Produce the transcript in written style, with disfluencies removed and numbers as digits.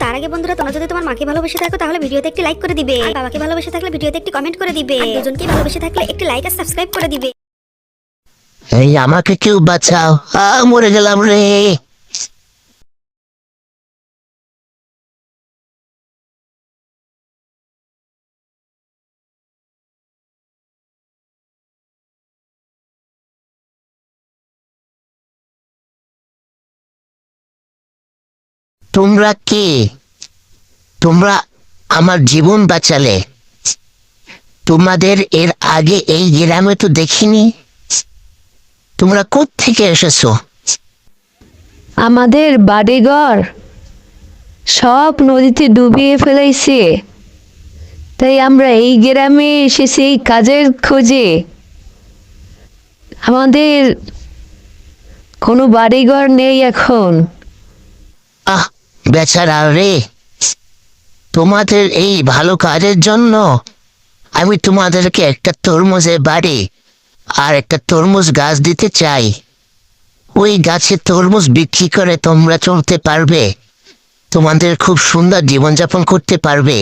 তার আগে বন্ধুরা, তোমরা যদি তোমার মাকে ভালোবেসে থাকো তাহলে ভিডিওতে একটি লাইক করে দিবে, আর বাবাকে ভালোবেসে থাকলে ভিডিওতে একটি কমেন্ট করে দিবে, আর দুজনকে ভালোবেসে থাকলে একটি লাইক আর সাবস্ক্রাইব করে দিবে। এই আমাকে কেউ বাঁচাও, মরে গেলাম রে। তোমরা কে? তোমরা আমার জীবন বাঁচালে। তোমাদের এর আগে এই গ্রামে তো দেখিনি। তোমরা কোত্থেকে এসেছো? আমাদের বাড়িঘর সব নদীতে ডুবিয়ে ফেলেছে, তাই আমরা এই গ্রামে এসেছি এই কাজের খোঁজে। আমাদের কোনো বাড়িঘর নেই এখন। বেচারা রে, তোমাদের এই ভালো কাজের জন্য আমি তোমাদেরকে একটা তরমুজের বাড়ি আর একটা তরমুজ গাছ দিতে চাই। ওই গাছে তরমুজ বিক্রি করে তোমরা চলতে পারবে, তোমাদের খুব সুন্দর জীবনযাপন করতে পারবে।